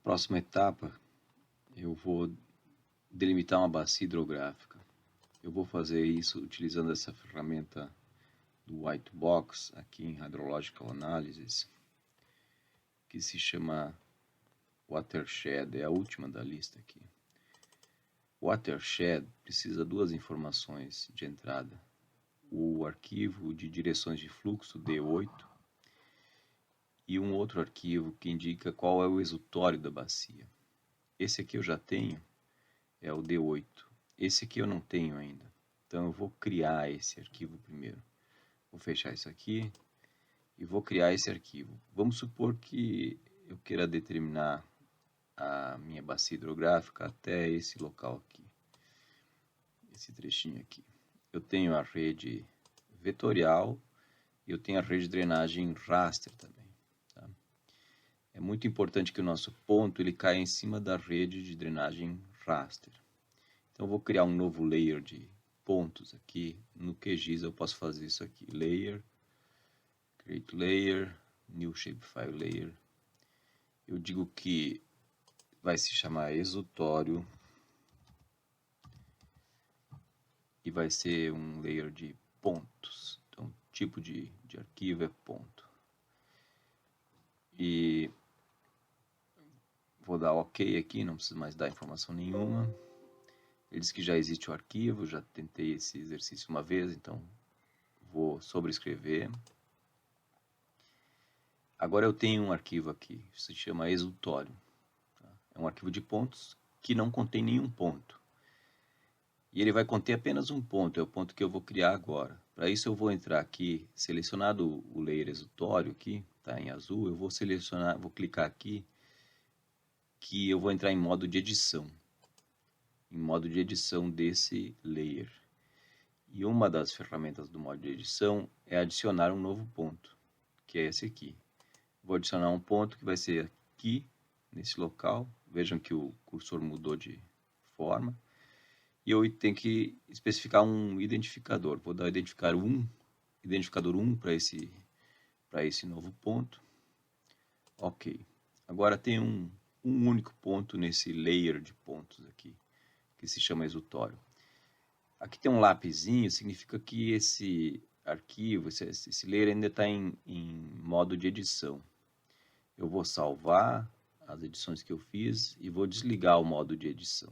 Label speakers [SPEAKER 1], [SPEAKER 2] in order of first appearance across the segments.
[SPEAKER 1] Próxima etapa, eu vou delimitar uma bacia hidrográfica. Eu vou fazer isso utilizando essa ferramenta do White Box aqui em Hydrological Analysis, que se chama Watershed, é a última da lista aqui. Watershed precisa de duas informações de entrada: o arquivo de direções de fluxo D8 e um outro arquivo que indica qual é o exutório da bacia. Esse aqui eu já tenho, é o D8. Esse aqui eu não tenho ainda, então eu vou criar esse arquivo primeiro. Vou fechar isso aqui e vou criar esse arquivo. Vamos supor que eu queira determinar a minha bacia hidrográfica até esse local aqui, esse trechinho aqui. Eu tenho a rede vetorial e eu tenho a rede de drenagem raster também. Tá? É muito importante que o nosso ponto ele caia em cima da rede de drenagem raster. Então eu vou criar um novo layer de pontos aqui. No QGIS eu posso fazer isso aqui: layer, create layer, new shapefile layer. Eu digo que vai se chamar exutório e vai ser um layer de pontos. Então, o tipo de arquivo é ponto. E vou dar OK aqui, não preciso mais dar informação nenhuma. Ele diz que já existe o arquivo, já tentei esse exercício uma vez, então vou sobrescrever. Agora eu tenho um arquivo aqui, se chama exutório. É um arquivo de pontos que não contém nenhum ponto. E ele vai conter apenas um ponto, é o ponto que eu vou criar agora. Para isso eu vou entrar aqui, selecionado o layer exutório aqui, está em azul, eu vou selecionar, vou clicar aqui, que eu vou entrar em modo de edição. Em modo de edição desse layer. E uma das ferramentas do modo de edição é adicionar um novo ponto, que é esse aqui. Vou adicionar um ponto que vai ser aqui, nesse local. Vejam que o cursor mudou de forma. E eu tenho que especificar um identificador. Vou dar o identificador 1 para esse novo ponto. Ok. Agora tem um único ponto nesse layer de pontos aqui, que se chama exutório. Aqui tem um lapisinho, significa que esse arquivo, esse layer ainda está em modo de edição. Eu vou salvar as edições que eu fiz e vou desligar o modo de edição.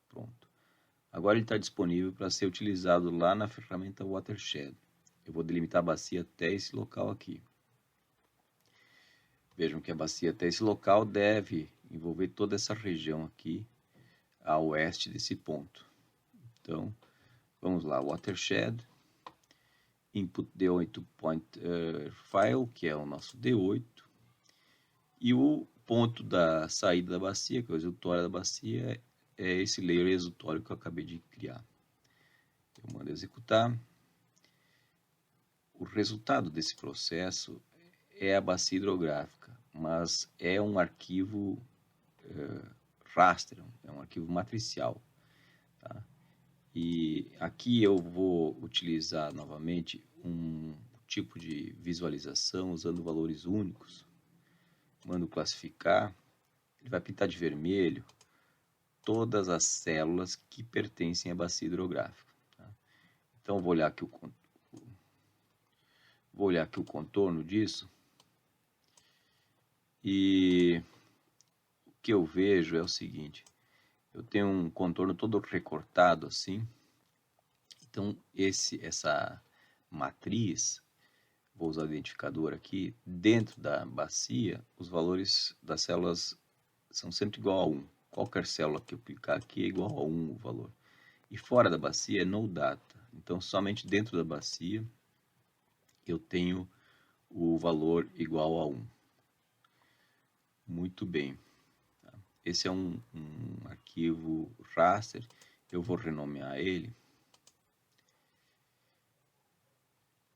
[SPEAKER 1] Pronto. Agora ele está disponível para ser utilizado lá na ferramenta Watershed. Eu vou delimitar a bacia até esse local aqui. Vejam que a bacia até esse local deve envolver toda essa região aqui, a oeste desse ponto. Então, vamos lá, Watershed, input D8 point file, que é o nosso D8, e o ponto da saída da bacia, que é o exutório da bacia, é esse layer exutório que eu acabei de criar. Eu mando executar. O resultado desse processo é a bacia hidrográfica, mas é um arquivo raster, é um arquivo matricial. Tá? E aqui eu vou utilizar novamente um tipo de visualização usando valores únicos. Mando classificar, ele vai pintar de vermelho todas as células que pertencem à bacia hidrográfica. Tá? Então vou olhar aqui o contorno disso e o que eu vejo é o seguinte: eu tenho um contorno todo recortado assim. Então essa matriz, vou usar o identificador aqui, dentro da bacia, os valores das células são sempre igual a 1. Qualquer célula que eu clicar aqui é igual a 1 o valor. E fora da bacia é no data. Então, somente dentro da bacia eu tenho o valor igual a 1. Muito bem. Esse é um arquivo raster. Eu vou renomear ele.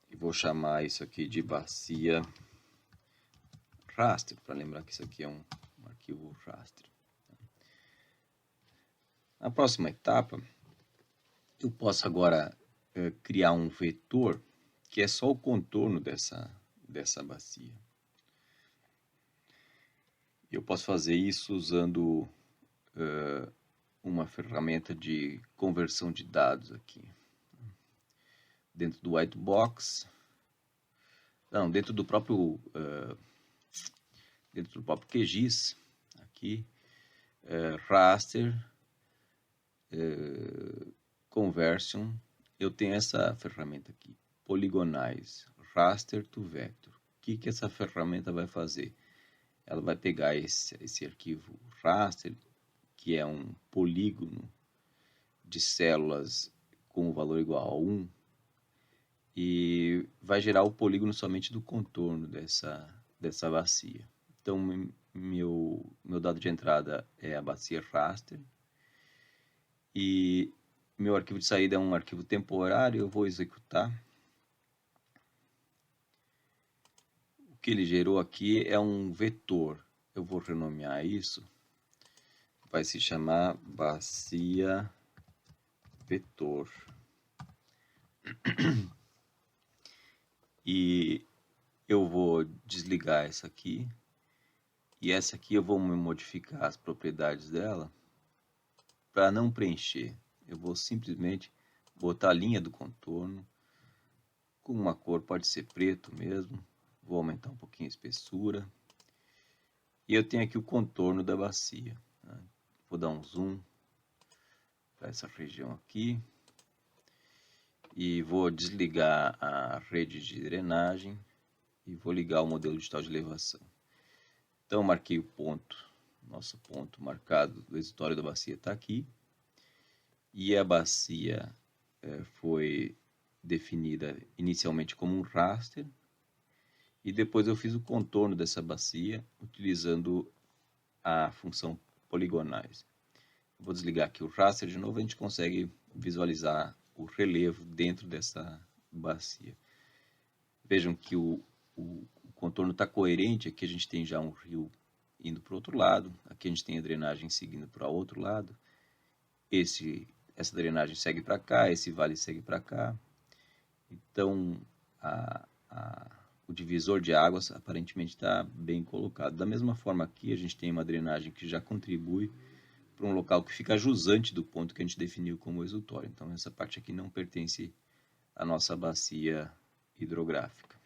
[SPEAKER 1] E vou chamar isso aqui de bacia raster, para lembrar que isso aqui é um arquivo raster. Na próxima etapa, eu posso agora criar um vetor que é só o contorno dessa bacia. Eu posso fazer isso usando uma ferramenta de conversão de dados aqui. Dentro do Whitebox, não, dentro do próprio QGIS, aqui, Raster, Conversion, eu tenho essa ferramenta aqui, Polygonize, Raster to Vector. O que essa ferramenta vai fazer? Ela vai pegar esse arquivo raster, que é um polígono de células com o valor igual a 1, e vai gerar o polígono somente do contorno dessa bacia. Então, meu dado de entrada é a bacia raster, e meu arquivo de saída é um arquivo temporário. Eu vou executar. O que ele gerou aqui é um vetor. Eu vou renomear isso. Vai se chamar bacia vetor. E eu vou desligar essa aqui. E essa aqui eu vou modificar as propriedades dela para não preencher. Eu vou simplesmente botar a linha do contorno com uma cor, pode ser preto mesmo. Vou aumentar um pouquinho a espessura. E eu tenho aqui o contorno da bacia. Vou dar um zoom para essa região aqui. E vou desligar a rede de drenagem e vou ligar o modelo digital de elevação. Então, marquei o ponto, nosso ponto marcado do exutório da bacia está aqui. E a bacia foi definida inicialmente como um raster. E depois eu fiz o contorno dessa bacia utilizando a função Polygonize. Vou desligar aqui o raster de novo, a gente consegue visualizar o relevo dentro dessa bacia. Vejam que o contorno está coerente. Aqui a gente tem já um rio indo para o outro lado, aqui a gente tem a drenagem seguindo para o outro lado, essa drenagem segue para cá, esse vale segue para cá. Então o divisor de águas aparentemente está bem colocado. Da mesma forma, aqui a gente tem uma drenagem que já contribui para um local que fica jusante do ponto que a gente definiu como exutório. Então essa parte aqui não pertence à nossa bacia hidrográfica.